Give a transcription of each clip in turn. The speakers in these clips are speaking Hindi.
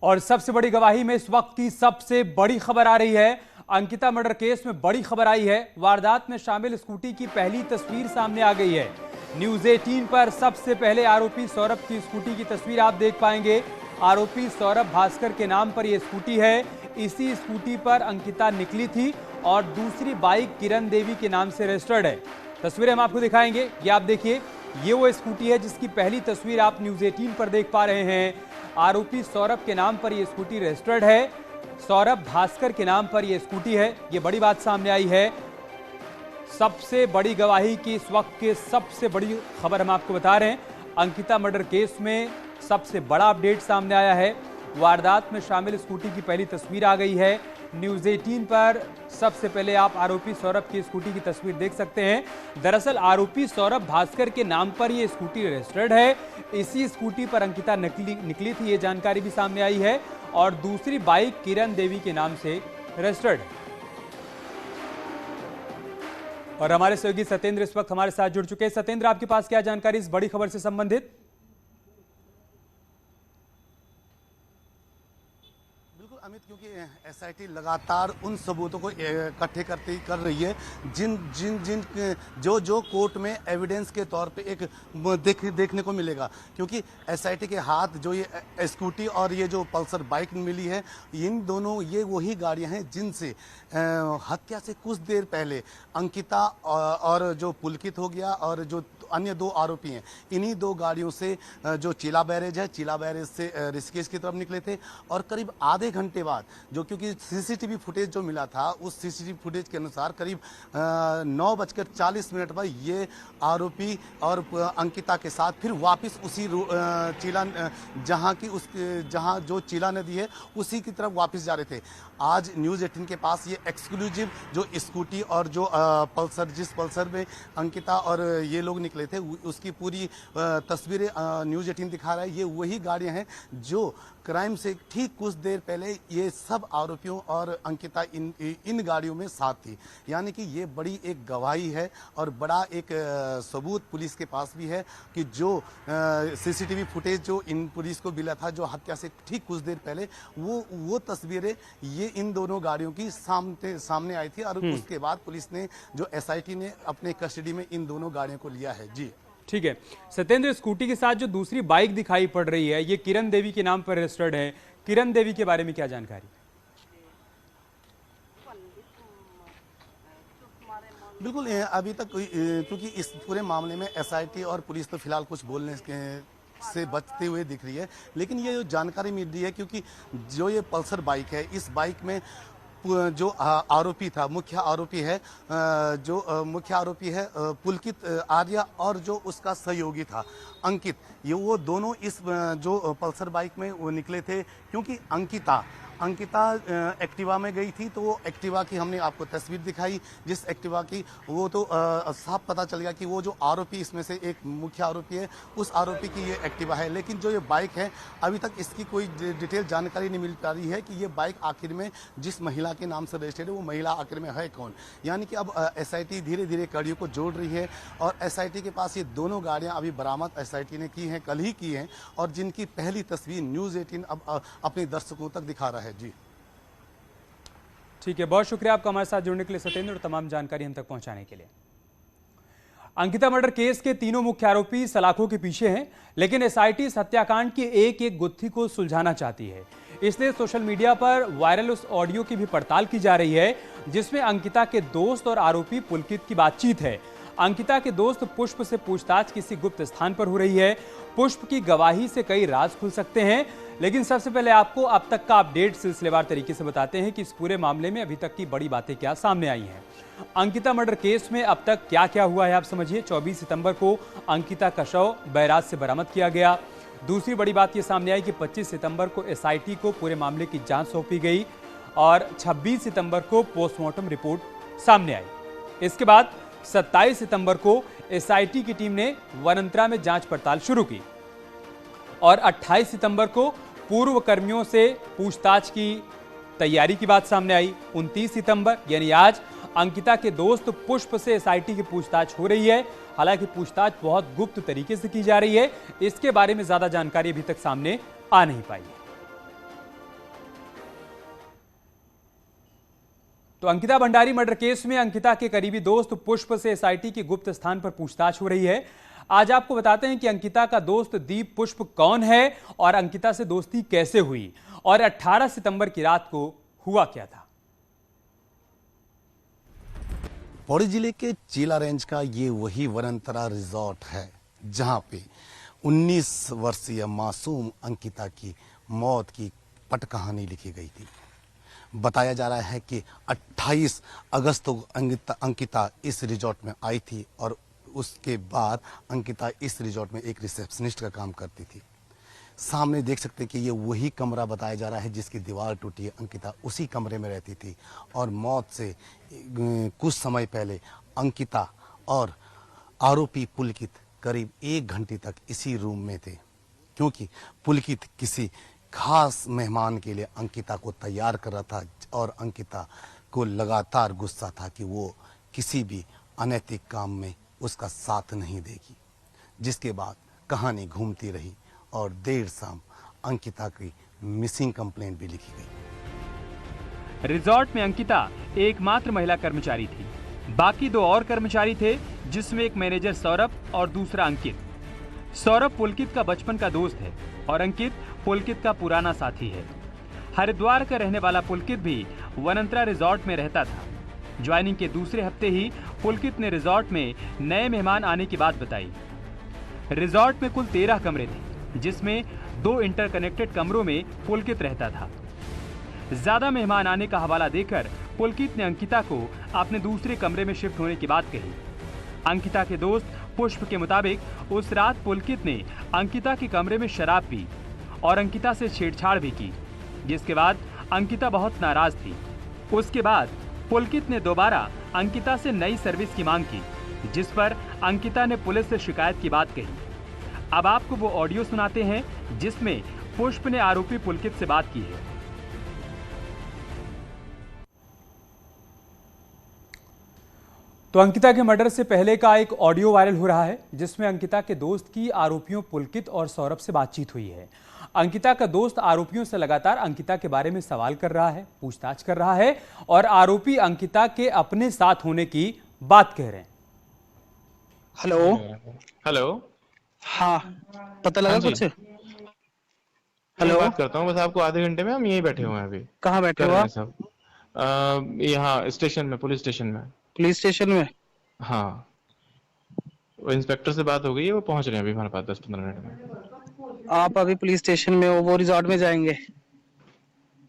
और सबसे बड़ी गवाही में इस वक्त की सबसे बड़ी खबर आ रही है। अंकिता मर्डर केस में बड़ी खबर आई है। वारदात में शामिल स्कूटी की पहली तस्वीर सामने आ गई है। न्यूज 18 पर सबसे पहले आरोपी सौरभ की स्कूटी की तस्वीर आप देख पाएंगे। आरोपी सौरभ भास्कर के नाम पर यह स्कूटी है। इसी स्कूटी पर अंकिता निकली थी और दूसरी बाइक किरण देवी के नाम से रजिस्टर्ड है। तस्वीरें हम आपको दिखाएंगे। ये आप देखिए, ये वो स्कूटी है जिसकी पहली तस्वीर आप न्यूज 18 पर देख पा रहे हैं। आरोपी सौरभ के नाम पर यह स्कूटी रजिस्टर्ड है। सौरभ भास्कर के नाम पर यह स्कूटी है। यह बड़ी बात सामने आई है। सबसे बड़ी गवाही की इस वक्त के सबसे बड़ी खबर हम आपको बता रहे हैं। अंकिता मर्डर केस में सबसे बड़ा अपडेट सामने आया है। वारदात में शामिल स्कूटी की पहली तस्वीर आ गई है। न्यूज 18 पर सबसे पहले आप आरोपी सौरभ की स्कूटी की तस्वीर देख सकते हैं। दरअसल आरोपी सौरभ भास्कर के नाम पर यह स्कूटी रजिस्टर्ड है। इसी स्कूटी पर अंकिता निकली थी, ये जानकारी भी सामने आई है। और दूसरी बाइक किरण देवी के नाम से रजिस्टर्ड है। और हमारे सहयोगी सत्येंद्र इस वक्त हमारे साथ जुड़ चुके हैं। सत्येंद्र, आपके पास क्या जानकारी इस बड़ी खबर से संबंधित? बिल्कुल अमित, क्योंकि एसआईटी लगातार उन सबूतों को इकट्ठे कर रही है जिन जो कोर्ट में एविडेंस के तौर पे एक देखने को मिलेगा। क्योंकि एसआईटी के हाथ जो ये स्कूटी और ये जो पल्सर बाइक मिली है, इन दोनों ये वही गाड़ियां हैं जिनसे हत्या से कुछ देर पहले अंकिता और जो पुलकित हो गया और जो अन्य दो आरोपी हैं, इन्हीं दो गाड़ियों से जो चिला बैरेज है, चिला बैरेज से ऋषिकेश की तरफ निकले थे। और करीब आधे घंटे बाद, जो क्योंकि सीसीटीवी फुटेज जो मिला था, उस सीसीटीवी फुटेज के अनुसार करीब 9:40 पर ये आरोपी और अंकिता के साथ फिर वापस उसी चिला जहां जो चिला नदी है उसी की तरफ वापस जा रहे थे। आज न्यूज 18 के पास ये एक्सक्लूसिव जो स्कूटी और जो पल्सर, जिस पल्सर में अंकिता और ये लोग निकले थे, उसकी पूरी तस्वीरें न्यूज 18 दिखा रहा है। ये वही गाड़ियां हैं जो क्राइम से ठीक कुछ देर पहले ये सब आरोपियों और अंकिता इन गाड़ियों में साथ थी। यानी कि ये बड़ी एक गवाही है और बड़ा एक सबूत पुलिस के पास भी है कि जो सीसीटीवी फुटेज जो इन पुलिस को मिला था, जो हत्या से ठीक कुछ देर पहले, वो तस्वीरें ये इन दोनों गाड़ियों की सामने आई थी। और उसके बाद पुलिस ने, जो एसआईटी ने अपने कस्टडी में इन दोनों गाड़ियों को लिया है। जी ठीक है सत्येंद्र, स्कूटी के साथ जो दूसरी बाइक दिखाई पड़ रही है, ये किरण देवी के नाम पर रजिस्टर्ड है। किरण देवी के बारे में क्या जानकारी? बिल्कुल अभी तक क्योंकि इस पूरे मामले में एसआईटी और पुलिस तो फिलहाल कुछ बोलने से बचते हुए दिख रही है। लेकिन ये जो जानकारी मिल रही है, क्योंकि जो ये पल्सर बाइक है, इस बाइक में जो आरोपी था, मुख्य आरोपी है पुलकित आर्या, और जो उसका सहयोगी था अंकित, ये वो दोनों इस जो पल्सर बाइक में वो निकले थे। क्योंकि अंकिता एक्टिवा में गई थी, तो वो एक्टिवा की हमने आपको तस्वीर दिखाई, जिस एक्टिवा की वो तो साफ पता चल गया कि वो जो आरोपी, इसमें से एक मुख्य आरोपी है, उस आरोपी की ये एक्टिवा है। लेकिन जो ये बाइक है, अभी तक इसकी कोई डिटेल जानकारी नहीं मिल पा रही है कि ये बाइक आखिर में जिस महिला के नाम से रजिस्टर्ड है, वो महिला आखिर में है कौन। यानी कि अब एसआईटी धीरे धीरे कड़ियों को जोड़ रही है और एसआईटी के पास ये दोनों गाड़ियाँ अभी बरामद एसआईटी ने की हैं, कल ही की हैं, और जिनकी पहली तस्वीर न्यूज़ 18 अब अपने दर्शकों तक दिखा रहा है। जी ठीक है, बहुत शुक्रिया आपका हमारे साथ जुड़ने के लिए सत्येंद्र, और तमाम जानकारी हम तक पहुंचाने के लिए। अंकिता मर्डर केस के तीनों मुख्य आरोपी सलाखों के पीछे हैं, लेकिन एसआईटी इस हत्याकांड की एक एक गुत्थी को सुलझाना चाहती है। इसलिए सोशल मीडिया पर वायरल उस ऑडियो की भी पड़ताल की जा रही है जिसमें अंकिता के दोस्त और आरोपी पुलकित की बातचीत है। अंकिता के दोस्त पुष्प से पूछताछ किसी गुप्त स्थान पर हो रही है। पुष्प की गवाही से कई राज खुल सकते हैं। लेकिन सबसे पहले आपको अब तक का अपडेट सिलसिलेवार तरीके से बताते हैं कि इस पूरे मामले में अभी तक की बड़ी बातें क्या सामने आई हैं। अंकिता मर्डर केस में अब तक क्या क्या हुआ है आप समझिए। 24 सितंबर को अंकिता का शव बैराज से बरामद किया गया। दूसरी बड़ी बात यह सामने आई कि 25 सितंबर को एसआईटी को पूरे मामले की जांच सौंपी गई और 26 सितंबर को पोस्टमार्टम रिपोर्ट सामने आई। इसके बाद 27 सितंबर को एसआईटी की टीम ने वनंतरा में जांच पड़ताल शुरू की और 28 सितंबर को पूर्व कर्मियों से पूछताछ की तैयारी की बात सामने आई। 29 सितंबर यानी आज अंकिता के दोस्त पुष्प से एसआईटी की पूछताछ हो रही है। हालांकि पूछताछ बहुत गुप्त तरीके से की जा रही है, इसके बारे में ज्यादा जानकारी अभी तक सामने आ नहीं पाई है। तो अंकिता भंडारी मर्डर केस में अंकिता के करीबी दोस्त पुष्प से एसआईटी की गुप्त स्थान पर पूछताछ हो रही है। आज आपको बताते हैं कि अंकिता का दोस्त दीप पुष्प कौन है और अंकिता से दोस्ती कैसे हुई और 18 सितंबर की रात को हुआ क्या था। पौड़ी जिले के चीला रेंज का ये वही वनंतरा रिजॉर्ट है जहां पे 19 वर्षीय मासूम अंकिता की मौत की पट कहानी लिखी गई थी। बताया जा रहा है कि 28 अगस्त को अंकिता इस रिजॉर्ट में आई थी और उसके बाद अंकिता इस रिजॉर्ट में एक रिसेप्शनिस्ट का काम करती थी। सामने देख सकते हैं कि ये वही कमरा बताया जा रहा है जिसकी दीवार टूटी है। अंकिता उसी कमरे में रहती थी और मौत से कुछ समय पहले अंकिता और आरोपी पुलकित करीब 1 घंटे तक इसी रूम में थे, क्योंकि पुलकित किसी खास मेहमान के लिए अंकिता को तैयार कर रहा था और अंकिता को लगातार गुस्सा था कि वो किसी भी अनैतिक काम में उसका साथ नहीं देगी। जिसके बाद कहानी घूमती रही और देर शाम अंकिता की मिसिंग कंप्लेंट भी लिखी गई। रिजॉर्ट में अंकिता एकमात्र महिला कर्मचारी थी। बाकी 2 और कर्मचारी थे, जिसमें एक मैनेजर सौरभ और दूसरा अंकित। सौरभ पुलकित का बचपन का दोस्त है और अंकित पुलकित का पुराना साथी है। हरिद्वार का रहने वाला पुलकित भी वनंतरा रिजॉर्ट में रहता था। ज्वाइनिंग के दूसरे हफ्ते ही पुलकित ने रिजॉर्ट में नए मेहमान आने की बात बताई। रिजॉर्ट में कुल 13 कमरे थे, जिसमें 2 इंटरकनेक्टेड कमरों में पुलकित रहता था। ज्यादा मेहमान आने का हवाला देकर पुलकित ने अंकिता को अपने दूसरे कमरे में शिफ्ट होने की बात कही। अंकिता के दोस्त पुष्प के मुताबिक उस रात पुलकित ने अंकिता के कमरे में शराब पी और अंकिता से छेड़छाड़ भी की, जिसके बाद अंकिता बहुत नाराज थी। उसके बाद पुलकित ने दोबारा अंकिता से नई सर्विस की मांग की, जिस पर अंकिता ने पुलिस से शिकायत की बात कही। अब आपको वो ऑडियो सुनाते हैं जिसमें पुष्प ने आरोपी पुलकित से बात की है। तो अंकिता के मर्डर से पहले का एक ऑडियो वायरल हो रहा है, जिसमें अंकिता के दोस्त की आरोपियों पुलकित और सौरभ से बातचीत हुई है। अंकिता का दोस्त आरोपियों से लगातार अंकिता के बारे में सवाल कर रहा है, पूछताछ कर रहा है और आरोपी अंकिता के अपने साथ होने की बात कह रहे हैं। Hello hello. हाँ, पता लगा हाँ जी। कुछ? मैं हेलो, बात करता हूँ, बस आपको आधे घंटे में हम यहीं बैठे हुए हैं अभी। कहाँ बैठे कर हो रहे आप? हैं सब यहाँ स्टेशन में, पुलिस स्टेशन में। पुलिस स्टेशन में? हाँ, वो इंस्पेक्टर से बात हो गई है, वो पहुंच रहे हैं अभी हमारे पास 10-15 मिनट में। आप अभी पुलिस स्टेशन में हो, वो रिजॉर्ट में जाएंगे?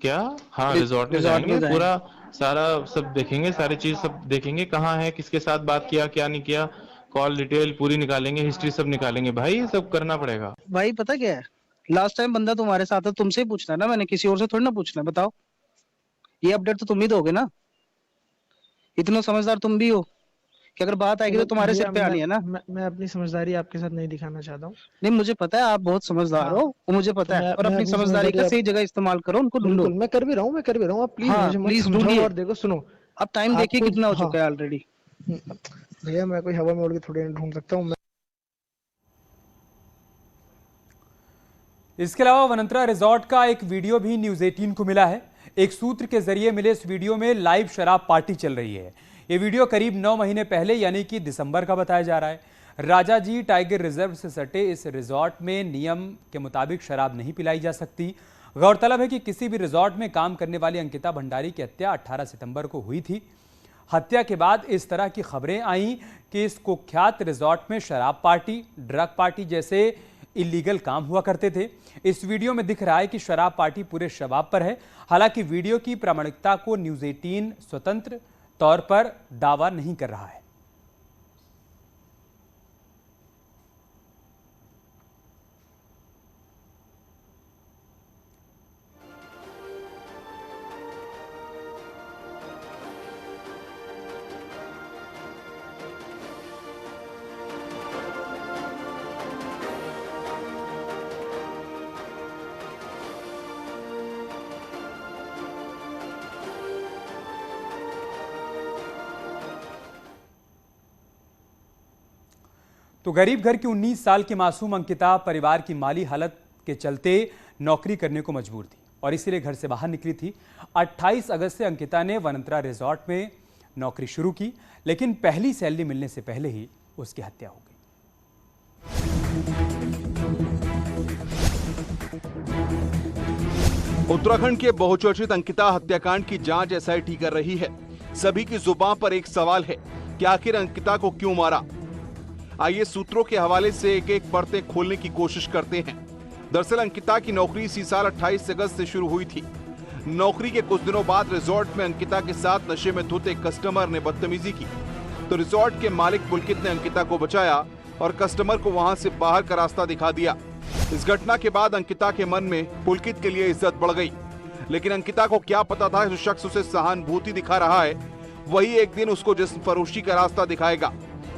क्या? हाँ, रिजॉर्ट में रिजॉर्ट जाएंगे, में पूरा सारा सब देखेंगे, सारी चीज सब देखेंगे, कहाँ है, किसके साथ बात किया, क्या नहीं किया, कॉल डिटेल पूरी निकालेंगे, हिस्ट्री सब निकालेंगे। भाई ये सब करना पड़ेगा। भाई पता क्या है, लास्ट टाइम बंदा तुम्हारे साथ है, तुमसे ही पूछना है ना, मैंने किसी और से थोड़ी ना पूछना है। बताओ, ये अपडेट तो तुम ही दोगे ना। इतना समझदार तुम भी हो कि अगर बात आएगी तो तुम्हारे सिर पे आनी है ना। मैं अपनी समझदारी आपके साथ नहीं दिखाना चाहता हूँ। नहीं, मुझे पता है आप बहुत समझदार हो, वो मुझे पता है, और मैं अपनी अपनी समझदारी का समझदारी सही जगह इस्तेमाल करो, उनको ढूंढो। बिल्कुल मैं कर भी रहा हूँ, आप प्लीज हाँ, मुझे मत प्लीज समझाओ। ढूंढिए। और देखो सुनो, अब टाइम देखिए आपको- कितना हो हाँ। चुका है ऑलरेडी। भैया मैं कोई हवा में उड़ के थोड़ी ना ढूंढ सकता हूँ। इसके अलावा वनंतरा रिजॉर्ट का एक वीडियो भी न्यूज 18 को मिला है। एक सूत्र के जरिए मिले इस वीडियो में लाइव शराब पार्टी चल रही है। ये वीडियो करीब 9 महीने पहले यानी कि दिसंबर का बताया जा रहा है। राजाजी टाइगर रिजर्व से सटे इस रिजॉर्ट में नियम के मुताबिक शराब नहीं पिलाई जा सकती। गौरतलब है कि किसी भी रिजॉर्ट में काम करने वाली अंकिता भंडारी की हत्या 18 सितंबर को हुई थी। हत्या के बाद इस तरह की खबरें आईं कि इस कुख्यात रिजॉर्ट में शराब पार्टी, ड्रग पार्टी जैसे इलीगल काम हुआ करते थे। इस वीडियो में दिख रहा है कि शराब पार्टी पूरे शबाब पर है। हालांकि वीडियो की प्रामाणिकता को न्यूज 18 स्वतंत्र तौर पर दावा नहीं कर रहा है। तो गरीब घर की 19 साल की मासूम अंकिता परिवार की माली हालत के चलते नौकरी करने को मजबूर थी और इसीलिए घर से बाहर निकली थी। 28 अगस्त से अंकिता ने वनंतरा रिजॉर्ट में नौकरी शुरू की, लेकिन पहली सैलरी मिलने से पहले ही उसकी हत्या हो गई। उत्तराखंड के बहुचर्चित अंकिता हत्याकांड की जांच एसआईटी कर रही है। सभी की जुबान पर एक सवाल है कि आखिर अंकिता को क्यों मारा। आइए सूत्रों के हवाले से एक एक परतें खोलने की कोशिश करते हैं। दरअसल अंकिता की नौकरी इसी साल 28 अगस्त से शुरू हुई थी। नौकरी के कुछ दिनों बाद रिजॉर्ट में अंकिता के साथ नशे में धुत एक कस्टमर ने बदतमीजी की, तो रिजॉर्ट के मालिक पुलकित ने अंकिता को बचाया और कस्टमर को वहां से बाहर का रास्ता दिखा दिया। इस घटना के बाद अंकिता के मन में पुलकित के लिए इज्जत बढ़ गई, लेकिन अंकिता को क्या पता था जो शख्स उसे सहानुभूति दिखा रहा है वही एक दिन उसको जिस्म फरोशी का रास्ता दिखाएगा।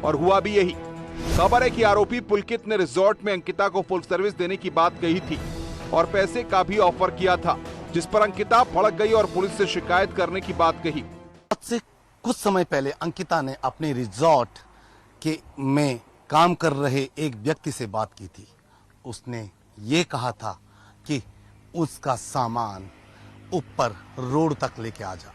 और हुआ भी यही। खबर है कि आरोपी पुलकित ने रिजॉर्ट में अंकिता को फुल सर्विस देने की बात कही थी और पैसे का भी ऑफर किया था, जिस पर अंकिता भड़क गई और पुलिस से शिकायत करने की बात कही। से कुछ समय पहले अंकिता ने अपने रिजॉर्ट के में काम कर रहे एक व्यक्ति से बात की थी। उसने ये कहा था कि उसका सामान ऊपर रोड तक लेके आ जा।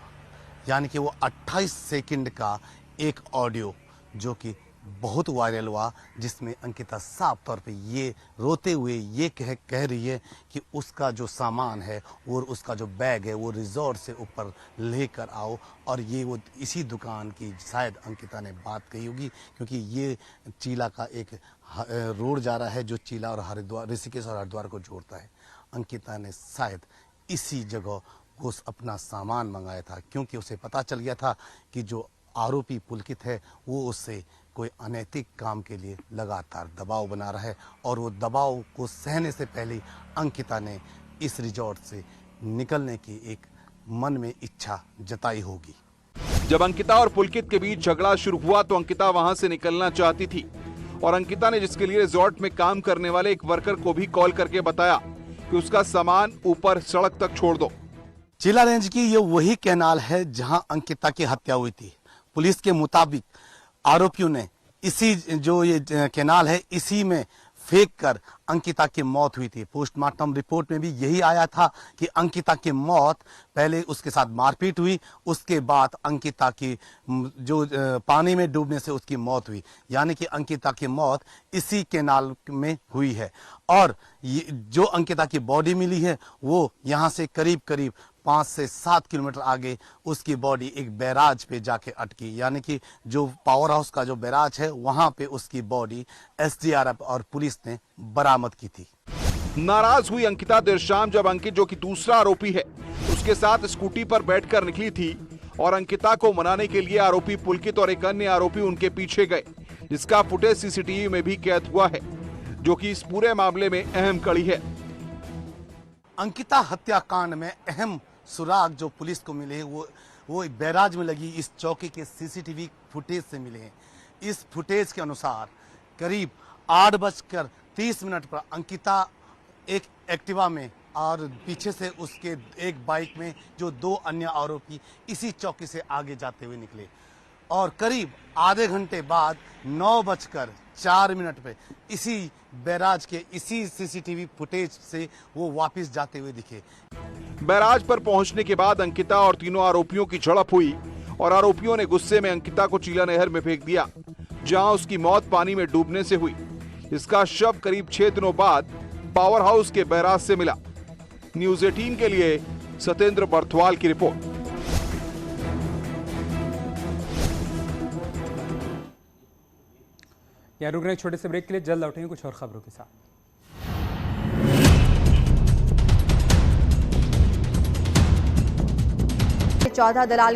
यानी कि वो 28 सेकंड का एक ऑडियो जो कि बहुत वायरल हुआ, जिसमें अंकिता साफ तौर पे ये रोते हुए ये कह रही है कि उसका जो सामान है और उसका जो बैग है वो रिजॉर्ट से ऊपर लेकर आओ। और ये वो इसी दुकान की शायद अंकिता ने बात कही होगी, क्योंकि ये चीला का एक रोड जा रहा है जो चीला और हरिद्वार, ऋषिकेश और हरिद्वार को जोड़ता है। अंकिता ने शायद इसी जगह वो अपना सामान मंगाया था, क्योंकि उसे पता चल गया था कि जो आरोपी पुलकित है वो उससे कोई अनैतिक काम के लिए लगातार दबाव बना रहा है, और वो दबाव को सहने से पहले अंकिता ने इस रिजॉर्ट से निकलने की एक मन में इच्छा जताई होगी। जब अंकिता और पुलकित के बीच झगड़ा शुरू हुआ तो अंकिता वहां से निकलना चाहती थी, और अंकिता ने जिसके लिए रिजॉर्ट में काम करने वाले एक वर्कर को भी कॉल करके बताया कि उसका सामान ऊपर सड़क तक छोड़ दो। चीला रेंज की ये वही कैनाल है जहां अंकिता की हत्या हुई थी। पुलिस के मुताबिक आरोपियों ने इसी जो ये कैनाल है इसी में फेंक कर अंकिता की मौत हुई थी। पोस्टमार्टम रिपोर्ट में भी यही आया था कि अंकिता की मौत, पहले उसके साथ मारपीट हुई, उसके बाद अंकिता की जो पानी में डूबने से उसकी मौत हुई। यानी कि अंकिता की मौत इसी कैनाल में हुई है। और ये जो अंकिता की बॉडी मिली है वो यहाँ से करीब करीब 5 से 7 किलोमीटर आगे उसकी बॉडी एक बैराज पे जाके अटकी। यानी कि जो पावर हाउस का जो बैराज है वहां पे उसकी बॉडी एसडीआरएफ और पुलिस ने बरामद की थी। नाराज हुई अंकिता देर शाम जब अंकित, जो कि दूसरा आरोपी है, उसके साथ स्कूटी पर बैठकर निकली थी और अंकिता को मनाने के लिए आरोपी पुलकित और एक अन्य आरोपी उनके पीछे गए, जिसका फुटेज सीसीटीवी में भी कैद हुआ है, जो कि इस पूरे मामले में अहम कड़ी है। अंकिता हत्याकांड में अहम सुराग जो पुलिस को मिले हैं वो बैराज में लगी इस चौकी के सीसीटीवी फुटेज से मिले हैं। इस फुटेज के अनुसार करीब 8:30 पर अंकिता एक एक्टिवा में और पीछे से उसके एक बाइक में जो 2 अन्य आरोपी इसी चौकी से आगे जाते हुए निकले, और करीब आधे घंटे बाद 9:04 पे इसी बैराज के इसी सीसीटीवी फुटेज से वो वापस जाते हुए दिखे। बैराज पर पहुंचने के बाद अंकिता और तीनों आरोपियों की झड़प हुई और आरोपियों ने गुस्से में अंकिता को चीला नहर में फेंक दिया, जहां उसकी मौत पानी में डूबने से हुई। इसका शव करीब 6 दिनों बाद पावर हाउस के बैराज से मिला। न्यूज़ 18 के लिए सत्येंद्र बर्थवाल की रिपोर्ट। यहाँ रुक रहे हैं छोटे से ब्रेक के लिए, जल्द लौटेंगे कुछ और खबरों के साथ। 14 दलाल